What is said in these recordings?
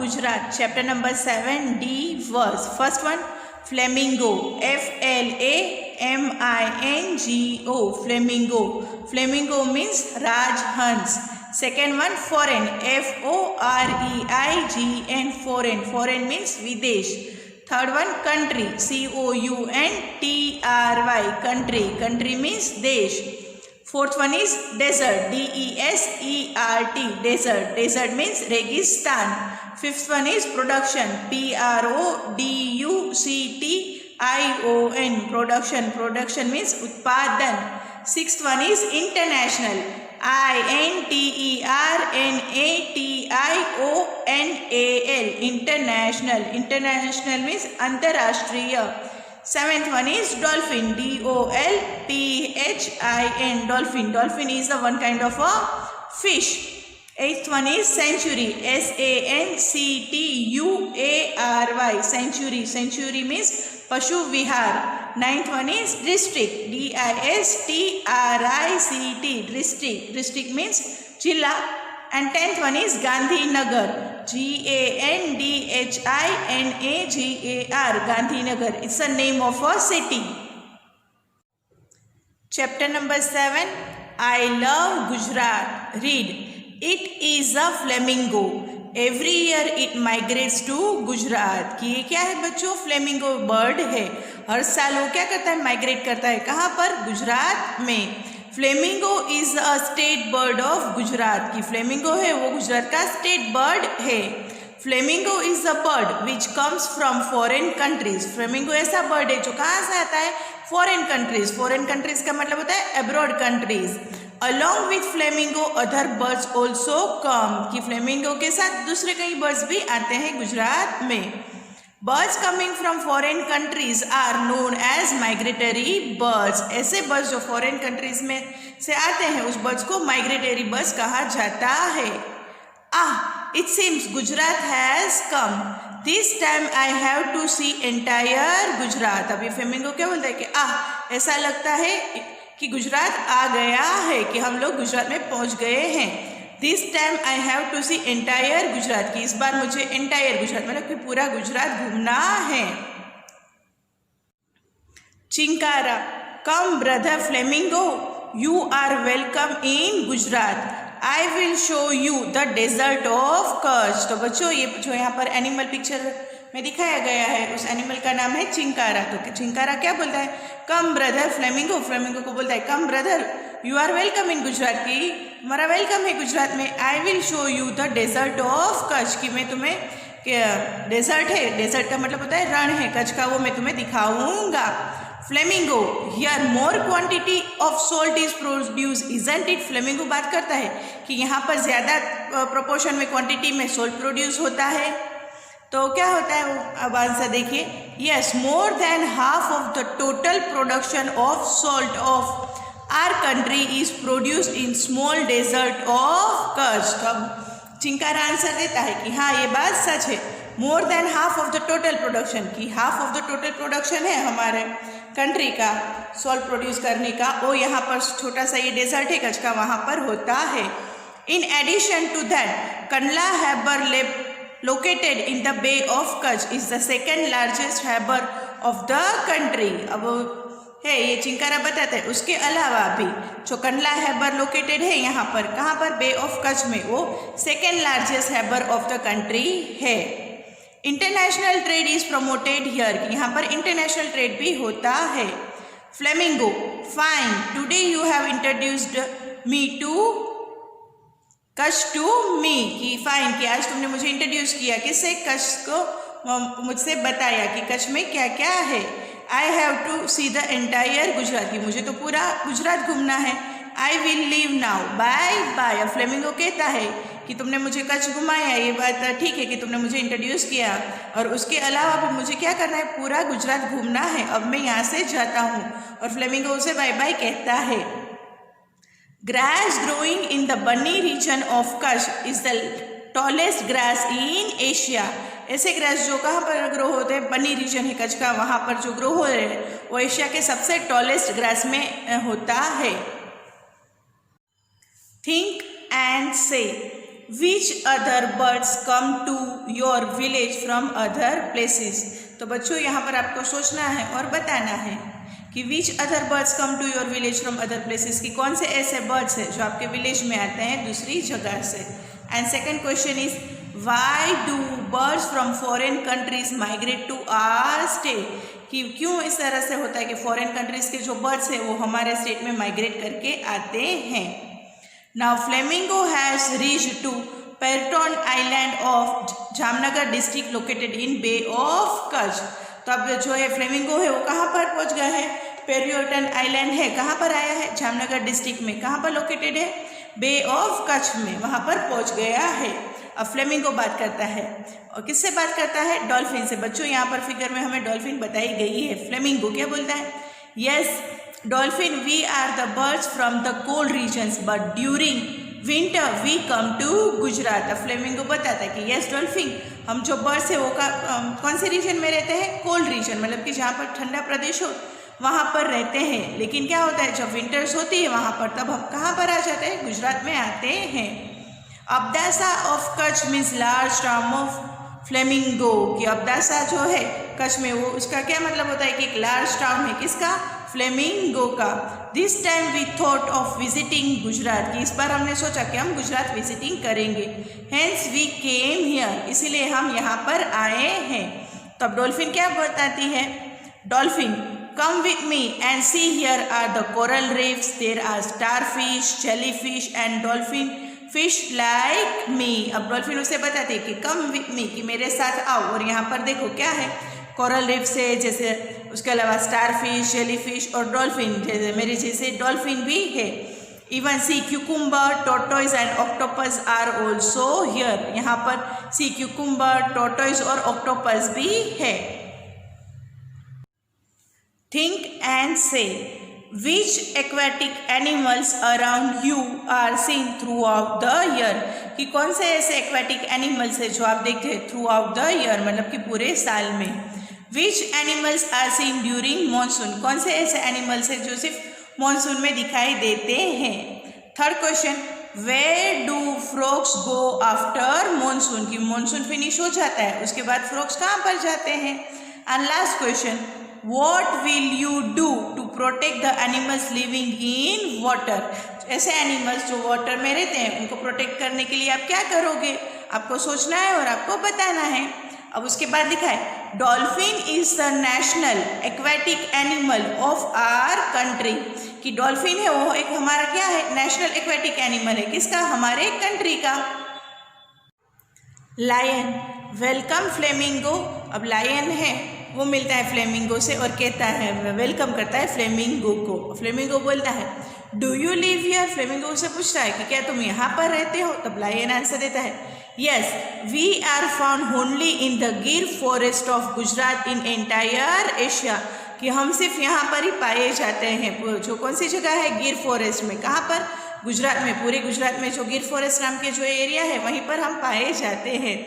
Gujarat. Chapter number 7, D verse. First one, flamingo. Flamingo. Flamingo. Flamingo means Rajhans. Second one, foreign. Foreign. Foreign means Videsh. Third one, country. Country. Country means Desh. Fourth one is desert. Desert. Desert means Registan. Fifth one is production. Production. Production means Utpadan. Sixth one is international. International. International means Antarashtriya. Seventh one is dolphin. Dolphin. Dolphin is the one kind of a fish. Eighth one is century. Sanctuary. Sanctuary means Pashu Vihar. Ninth one is district. District. District means Jilla. And 10th one is Gandhinagar. Gandhinagar. Gandhinagar. It's the name of a city. Chapter number 7. I love Gujarat. Read. It is a flamingo. Every year it migrates to Gujarat. कि ये क्या है बच्चों? Flamingo bird है. हर साल वो क्या करता है? माइग्रेट करता है. कहाँ पर? गुजरात में. Flamingo is a state bird of Gujarat. की फ्लेमिंगो है वो गुजरात का स्टेट बर्ड है. Flamingo is a bird which comes from foreign countries. Flamingo ऐसा बर्ड है जो कहाँ से आता है? Foreign countries. फॉरेन कंट्रीज का मतलब होता है abroad countries. Along with flamingo other birds also come. कि फ्लेमिंगो के साथ दूसरे कई बर्ड्स भी आते हैं गुजरात में. Birds coming from foreign countries are known as migratory birds. ऐसे बर्ड्स जो फॉरेन कंट्रीज में से आते हैं उस बर्ड्स को माइग्रेटरी बर्ड्स कहा जाता है. It seems Gujarat has come. This time I have to see entire Gujarat. अभी फ्लेमिंगो क्या बोलता है कि ऐसा लगता है कि गुजरात आ गया है, कि हम लोग गुजरात में पहुंच गए हैं. This time I have to see entire Gujarat. की इस बार मुझे एंटायर गुजरात मतलब कि पूरा गुजरात घूमना है. Chinkara. Come brother flamingo, you are welcome in Gujarat. I will show you the desert of Kutch. तो बच्चों ये जो यहाँ पर एनिमल पिक्चर में दिखाया गया है उस एनिमल का नाम है चिंकारा. तो चिंकारा क्या बोलता है? Come brother flamingo. फ्लेमिंगो को बोलता है come brother you are welcome in Gujarat. की हमारा वेलकम है गुजरात में. I will show you the desert of Kutch. की मैं तुम्हें डेजर्ट है, डेजर्ट का मतलब होता है रण है, कच्छ का, वो मैं तुम्हें दिखाऊंगा. Flamingo. Here more quantity of salt is produce. Isn't it. Flamingo बात करता है कि यहाँ पर ज़्यादा प्रोपोर्शन में क्वांटिटी में सोल्ट प्रोड्यूस होता है. तो क्या होता है वो? अब आंसर देखिए. Yes, more than half of the total production of salt of our country is produced in small desert of Kutch. तब चिंकारा आंसर देता है कि हाँ ये बात सच है. More than half of the total production. की half of the total production है हमारे कंट्री का सॉल्ट प्रोड्यूस करने का, वो यहाँ पर छोटा सा ये डेजर्ट है कच्छ का, वहाँ पर होता है. In addition to that Kandla harbour located in the Bay of Kutch is the second largest harbour of the country. अब है ये चिंकारा बताता है. उसके अलावा भी जो कंडला हैबर लोकेटेड है यहाँ पर, कहाँ पर? बे ऑफ कच्छ में, वो second largest harbour of the country है. International trade is promoted here. यहाँ पर इंटरनेशनल ट्रेड भी होता है. Flamingo. Fine, today you have introduced me to Kutch to me. की फाइन कि आज तुमने मुझे इंट्रोड्यूस किया. किससे? कच्छ को मुझसे बताया कि कच्छ में क्या क्या है. I have to see the entire Gujarat. की मुझे तो पूरा गुजरात घूमना है. I will leave now. Bye bye. Flamingo कहता है कि तुमने मुझे कच्छ घुमाया, ये बात ठीक है कि तुमने मुझे इंट्रोड्यूस किया, और उसके अलावा भी मुझे क्या करना है? पूरा गुजरात घूमना है. अब मैं यहाँ से जाता हूँ. और फ्लेमिंगो उसे बाय बाय कहता है. Grass growing in the Banni region of Kutch is the tallest grass in Asia. ऐसे ग्रास जो कहाँ पर ग्रो होते हैं? बन्नी रीजन है कच्छ का, वहाँ पर जो ग्रो हो रहे हैं वो एशिया के सबसे टॉलेस्ट ग्रास में होता है. Think and say. Which other birds come to your village from other places. तो बच्चों यहाँ पर आपको सोचना है और बताना है कि which other birds come to your village from other places, कि कौन से ऐसे बर्ड्स हैं जो आपके विलेज में आते हैं दूसरी जगह से। And second question is why do birds from foreign countries migrate to our state, कि क्यों इस तरह से होता है कि फॉरेन कंट्रीज के जो बर्ड्स हैं वो हमारे स्टेट में माइग्रेट करके आते हैं। Now flamingo has reached to Pirotan island of Jamnagar district located in bay of Kutch. तो अब जो है फ्लेमिंगो है वो कहाँ पर पहुँच गया है, पेरियोटन आइलैंड है, कहाँ पर आया है, जामनगर डिस्ट्रिक्ट में, कहाँ पर लोकेटेड है, बे ऑफ कच्छ में, वहाँ पर पहुँच गया है। अब फ्लेमिंगो बात करता है और किससे बात करता है, डॉल्फिन से। बच्चों यहाँ पर फिगर में हमें डॉल्फिन बताई गई है। फ्लेमिंगो क्या बोलता है, yes dolphin we are the birds from the cold regions but during winter we come to Gujarat. अब फ्लेमिंगो बताता है कि यस डॉल्फिन हम जो बर्ड्स है वो कौन से रीजन में रहते हैं, कोल्ड रीजन, मतलब कि जहाँ पर ठंडा प्रदेश हो वहाँ पर रहते हैं। लेकिन क्या होता है जब विंटर्स होती है वहाँ पर, तब हम कहाँ पर आ जाते हैं, गुजरात में आते हैं। Abdasa of Kutch means large town of flamingo, कि अब्दासा जो है कच्छ में वो उसका क्या मतलब होता है कि एक लार्ज टाउन है, किसका, फ्लेमिंगो का। This time we thought of visiting Gujarat, कि इस बार हमने सोचा कि हम गुजरात विजिटिंग करेंगे। हेंस वी केम हियर, इसीलिए हम यहाँ पर आए हैं। तब डॉल्फिन क्या बताती है, dolphin come with me and see here are the coral reefs, there are starfish, jellyfish and dolphin fish like me. अब डॉल्फिन उसे बताते कि कम विथ मी, कि मेरे साथ आओ, और यहाँ पर देखो क्या है, कोरल रीफ्स है, जैसे उसके अलावा स्टारफिश, जेलीफिश और डॉल्फिन, जैसे मेरे जैसे डॉल्फिन भी है। Even sea cucumber, tortoise and octopus are also here, यहाँ पर सी क्यूकुम्बर, टोर्टोइज और ऑक्टोपस भी है। Think and say which aquatic animals around you are seen through the year, कि कौन से ऐसे एक्वेटिक एनिमल्स है जो आप देखते हैं थ्रू आउट द ईयर, मतलब कि पूरे साल में। Which animals are seen during monsoon, कौन से ऐसे एनिमल्स हैं जो सिर्फ मानसून में दिखाई देते हैं। Third question where do frogs go after monsoon, कि मानसून फिनिश हो जाता है उसके बाद फ्रॉग्स कहाँ पर जाते हैं। And last question What will you do to protect the animals living in water, ऐसे एनिमल्स जो वाटर में रहते हैं उनको प्रोटेक्ट करने के लिए आप क्या करोगे, आपको सोचना है और आपको बताना है। अब उसके बाद लिखा है dolphin is the national aquatic animal of our country, कि डॉल्फिन है वो एक हमारा क्या है, नेशनल एक्वेटिक एनिमल है, किसका, हमारे कंट्री का। लायन वेलकम फ्लेमिंगो, अब लायन है वो मिलता है फ्लेमिंगो से और कहता है, वेलकम करता है फ्लेमिंगो को। फ्लेमिंगो बोलता है do you live here, flamingo से पूछता है कि क्या तुम यहाँ पर रहते हो। तब लायन आंसर देता है yes we are found only in the Gir forest of Gujarat in entire Asia, कि हम सिर्फ यहाँ पर ही पाए जाते हैं। जो कौन सी जगह है, गिर फॉरेस्ट में, कहाँ पर, गुजरात में, पूरे गुजरात में जो गिर फॉरेस्ट नाम के जो एरिया है वहीं पर हम पाए जाते हैं।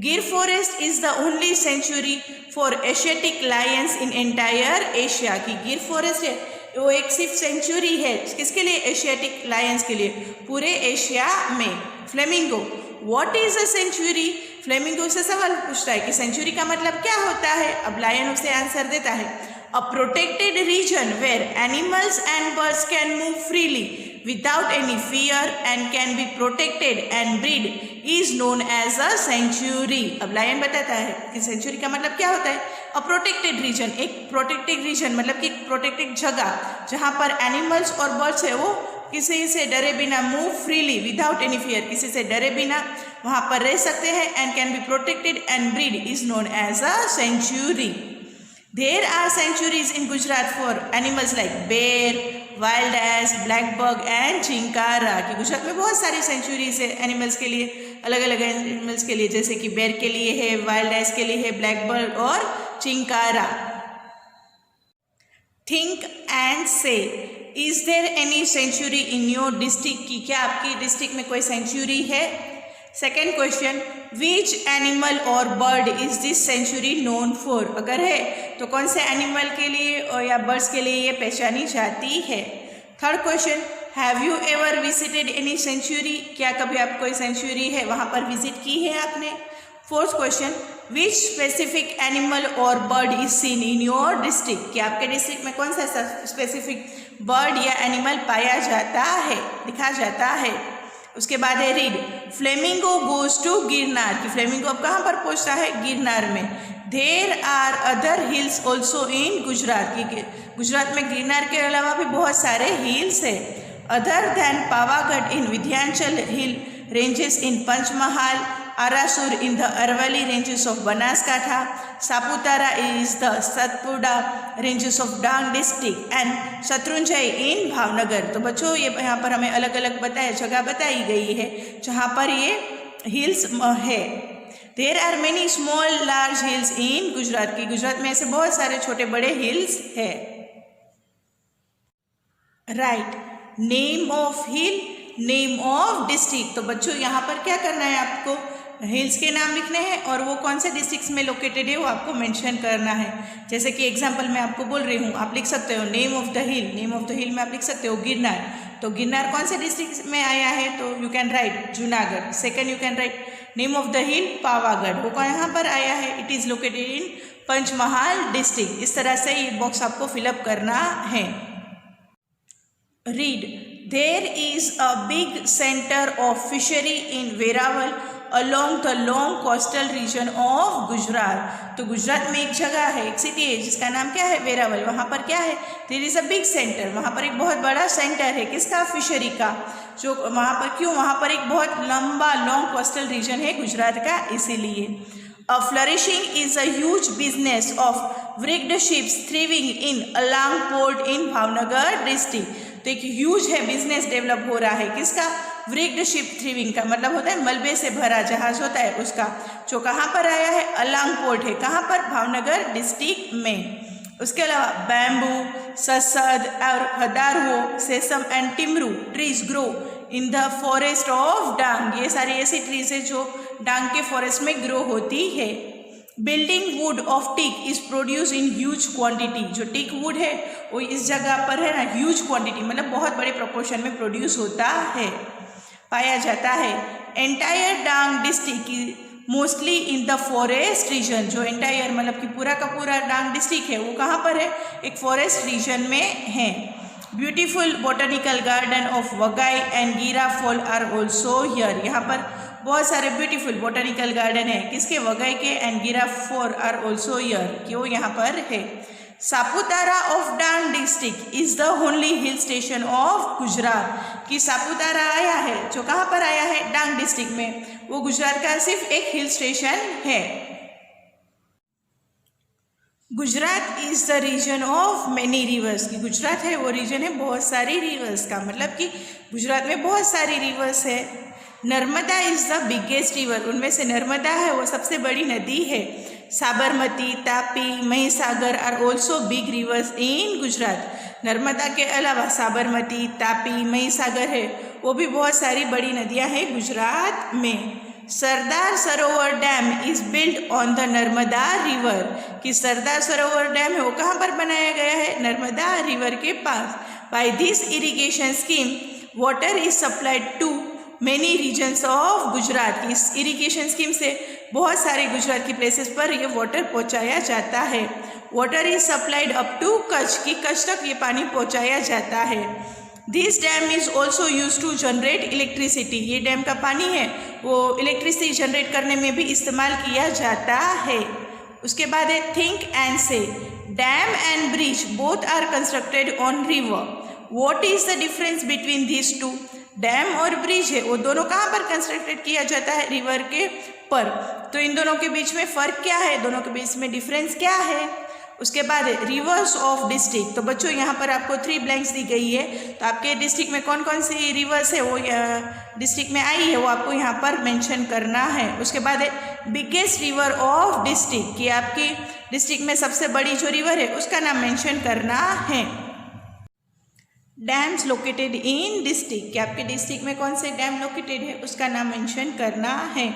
Gir forest is the only sanctuary for Asiatic lions in entire Asia, की गिर फॉरेस्ट है वो एक सिर्फ सेंचुरी है किसके लिए, एशियाटिक लायंस के लिए, पूरे एशिया में। Flamingo what is a sanctuary, flamingo से सवाल पूछता है कि सेंचुरी का मतलब क्या होता है। अब लायन उसे आंसर देता है a protected region where animals and birds can move freely without any fear and can be protected and breed is known as a sanctuary। अब लायन बताता है कि सेंचुरी का मतलब क्या होता है, अ प्रोटेक्टेड रीजन, एक प्रोटेक्टेड रीजन मतलब कि प्रोटेक्टेड जगह जहाँ पर एनिमल्स और बर्ड्स है वो किसी से डरे बिना move freely without any fear, किसी से डरे बिना वहाँ पर रह सकते हैं, and can be protected and breed is known as a sanctuary. There are sanctuaries in Gujarat for animals like bear, wild ass, black bug and chinkara, कि गुजरात में बहुत सारी सेंचुरीज है एनिमल्स के लिए, अलग अलग एनिमल्स के लिए, जैसे कि बेर के लिए है, वाइल्ड एस के लिए है, ब्लैक बर्ड और chinkara. Think and say is there any sanctuary in your district, की क्या आपकी डिस्ट्रिक्ट में कोई सेंचुरी है। सेकेंड क्वेश्चन विच एनिमल और bird is this sanctuary known for, अगर है तो कौन से एनिमल के लिए और या बर्ड्स के लिए ये पहचानी जाती है। Third question have you ever visited any sanctuary, क्या कभी आप कोई सेंचुरी है वहाँ पर विजिट की है आपने। Fourth question, which specific animal और bird is seen in your district, कि आपके डिस्ट्रिक्ट में कौन सा स्पेसिफिक बर्ड या एनिमल पाया जाता है, दिखा जाता है। उसके बाद है read, flamingo goes to Girnar, कि फ्लेमिंगो अब कहाँ पर पहुँचता है, गिरनार में। There are other hills also in Gujarat, की गुजरात में गिरनार के अलावा भी बहुत सारे हिल्स है। Other than Pavagadh in Vindhyachal hill ranges in Panchmahal, Arasur in the Aravalli ranges of Banaskantha, Saputara is the Satpura ranges of Dang district and Shatrunjay in Bhavnagar। तो बच्चों ये यहाँ पर हमें अलग अलग जगह बताई गई है जहाँ पर ये हिल्स है। There are many small large hills in Gujarat, की गुजरात में ऐसे बहुत सारे छोटे बड़े हिल्स है। Right, name of hill, name of district. तो बच्चों यहाँ पर क्या करना है, आपको हिल्स के नाम लिखने हैं और वो कौन से डिस्ट्रिक्ट्स में लोकेटेड है वो आपको मेंशन करना है। जैसे कि एग्जांपल मैं आपको बोल रही हूँ, आप लिख सकते हो name of the hill, name of the हिल में आप लिख सकते हो गिरनार। तो गिरनार कौन से डिस्ट्रिक्ट में आया है, तो you can write Junagadh. Second you can write name of the हिल पावागढ़, वो कहाँ पर आया है, it is located in Panchmahal district. इस तरह से ये बॉक्स आपको फिलअप करना है। Read, there is a big centre of fishery in Veraval along the long coastal region of Gujarat. तो गुजरात में एक जगह है, एक सिटी है जिसका नाम क्या है, वेरावल। वहाँ पर क्या है, there is a big centre, वहाँ पर एक बहुत बड़ा सेंटर है, किसका, फिशरी का। जो वहाँ पर क्यों, वहाँ पर एक बहुत लंबा लॉन्ग कोस्टल रीजन है गुजरात का, इसीलिए। A flourishing is a huge business of rigged ships thriving in Alang port in Bhavnagar district. तो एक ह्यूज है, बिजनेस डेवलप हो रहा है, किसका, रिग्ड शिप थ्रिविंग का मतलब होता है मलबे से भरा जहाज होता है उसका, जो कहाँ पर आया है, अलांग पोर्ट है, कहाँ पर, भावनगर डिस्ट्रिक्ट में। उसके अलावा बैम्बू, ससद और हदारवो, sesame and timru trees grow in the forest of Dang. ये सारी ऐसी ट्रीज है जो डांग के फॉरेस्ट में ग्रो होती है। Building wood of teak is produce in huge quantity, जो टीक वुड है वो इस जगह पर है ना, ह्यूज क्वांटिटी मतलब बहुत बड़े प्रोपोर्शन में प्रोड्यूस होता है, पाया जाता है। Entire Dang district mostly in the forest region, जो एंटायर मतलब कि पूरा का पूरा डांग डिस्ट्रिक्ट है वो कहाँ पर है, एक फॉरेस्ट रीजन में है। Beautiful botanical garden of Waghai and Gira fall are also here, यहाँ पर बहुत सारे ब्यूटीफुल बोटनिकल गार्डन है, किसके, वगाई के, and Gira fall are also here, कि वो यहाँ पर है। Saputara of Dang district is the only hill station of Gujarat, कि सापुतारा आया है, जो कहाँ पर आया है, डांग डिस्ट्रिक्ट में, वो गुजरात का सिर्फ एक हिल स्टेशन है। Gujarat is the region of many rivers, की गुजरात है वो रीजन है बहुत सारी रिवर्स का, मतलब कि गुजरात में बहुत सारी रिवर्स है। Narmada is the biggest river, उनमें से नर्मदा है वो सबसे बड़ी नदी है। Sabarmati, Tapi, Mahisagar are also big rivers in Gujarat. Narmada के अलावा साबरमती, तापी, महिसागर है वो भी बहुत सारी बड़ी नदियां हैं गुजरात में। Sardar Sarovar dam is built on the Narmada river, कि सरदार सरोवर डैम है वो कहाँ पर बनाया गया है, नर्मदा रिवर के पास। By this irrigation scheme water is supplied to many regions of Gujarat, इस इरिगेशन स्कीम से बहुत सारे गुजरात की प्लेसेस पर ये वाटर पहुंचाया जाता है। Water is supplied up to Kutch, की कच्छ तक ये पानी पहुंचाया जाता है। This dam is also use to generate electricity, ये डैम का पानी है वो इलेक्ट्रिसिटी जनरेट करने में भी इस्तेमाल किया जाता है। उसके बाद है think and say, dam and bridge both are constructed on river, what is the difference between this two. Dam और ब्रिज है वो दोनों कहाँ पर कंस्ट्रक्टेड किया जाता है, रिवर के पर, तो इन दोनों के बीच में फ़र्क क्या है, दोनों के बीच में डिफरेंस क्या है। उसके बाद रिवर्स ऑफ डिस्ट्रिक्ट, तो बच्चों यहाँ पर आपको 3 ब्लैंक्स दी गई है, तो आपके डिस्ट्रिक्ट में कौन कौन सी रिवर्स है वो डिस्ट्रिक्ट में आई है वो आपको यहाँ पर मेंशन करना है। उसके बाद बिगेस्ट रिवर ऑफ डिस्ट्रिक्ट, कि आपकी डिस्ट्रिक्ट में सबसे बड़ी जो रिवर है उसका नाम मेंशन करना है। डैम्स लोकेटेड इन डिस्ट्रिक्ट, कि आपके डिस्ट्रिक्ट में कौन से डैम लोकेटेड है उसका नाम मेंशन करना है।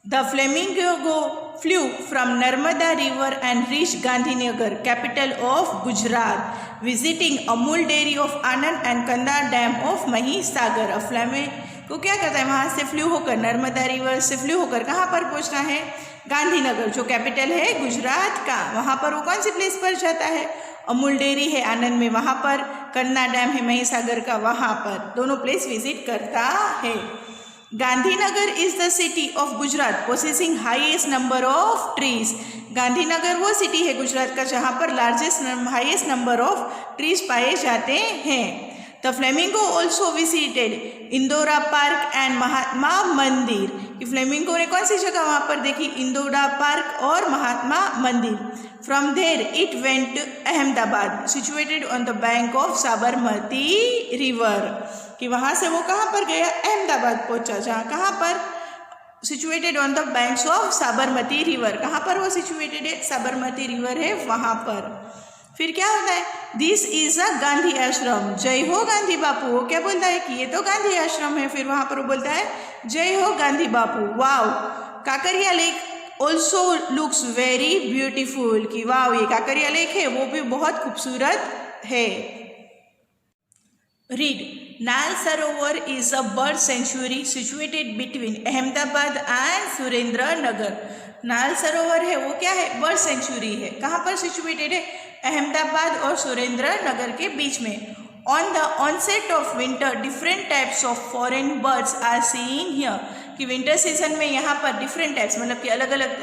The flamingo flew from Narmada river and reached Gandhinagar, capital of Gujarat, visiting Amul dairy of Anand and Kanda dam of Mahisagar. A flamingo क्या करता है, वहाँ से फ्लू होकर नर्मदा रिवर से फ्लू होकर कहाँ पर पहुँचना है, गांधीनगर जो कैपिटल है गुजरात का, वहाँ पर वो कौन सी प्लेस पर जाता है, अमूल डेयरी है आनंद में वहाँ पर, कन्ना डैम है महिसागर का वहाँ पर, दोनों प्लेस विजिट करता है। Gandhinagar is the city of Gujarat possessing highest number of trees. Gandhinagar वो सिटी है गुजरात का जहाँ पर हाईएस्ट नंबर ऑफ ट्रीज पाए जाते हैं। The flamingo also visited Indroda park and Mahatma Mandir. कि फ्लेमिंगो ने कौन सी जगह वहाँ पर देखी, इंदौरा पार्क और महात्मा मंदिर। From there it went Ahmedabad situated on the bank of Sabarmati river. कि वहाँ से वो कहाँ पर गया, अहमदाबाद पहुँचा, जहाँ कहाँ पर, situated on the banks of Sabarmati river. कहाँ पर वो सिचुएटेड है, साबरमती रिवर है वहाँ पर। फिर क्या होता है, दिस इज अ गांधी आश्रम, जय हो गांधी बापू। वो क्या बोलता है कि ये तो गांधी आश्रम है, फिर वहाँ पर वो बोलता है जय हो Gandhi Bapu. Wow, Kankaria lake also looks very beautiful. कि वाव, ये काकरिया लेक है वो भी बहुत खूबसूरत है। Read, Nal Sarovar is a bird sanctuary situated between Ahmedabad and Surendranagar. Nal Sarovar है वो क्या है, बर्ड सेंचुरी है, कहाँ पर सिचुएटेड है, अहमदाबाद और सुरेंद्र नगर के बीच में। On the onset of winter different types of foreign birds are seen here. कि विंटर सीजन में यहाँ पर डिफरेंट टाइप्स मतलब कि अलग अलग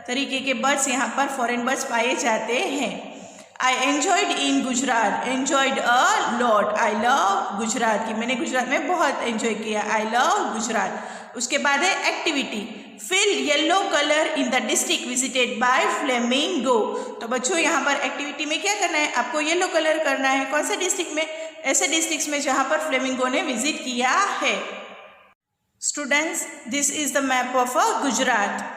तरीके के बर्ड्स यहाँ पर फॉरेन बर्ड्स पाए जाते हैं। I enjoyed in Gujarat, enjoyed a lot, I love Gujarat. कि मैंने गुजरात में बहुत एंजॉय किया, आई लव गुजरात। उसके बाद है activity, fill yellow colour in the district visited by flamingo. तो बच्चों यहाँ पर एक्टिविटी में क्या करना है, आपको येलो कलर करना है, कौन से डिस्ट्रिक्ट में, ऐसे डिस्ट्रिक्ट्स में जहाँ पर फ्लेमिंगो ने विजिट किया है। Students, this is the map of Gujarat.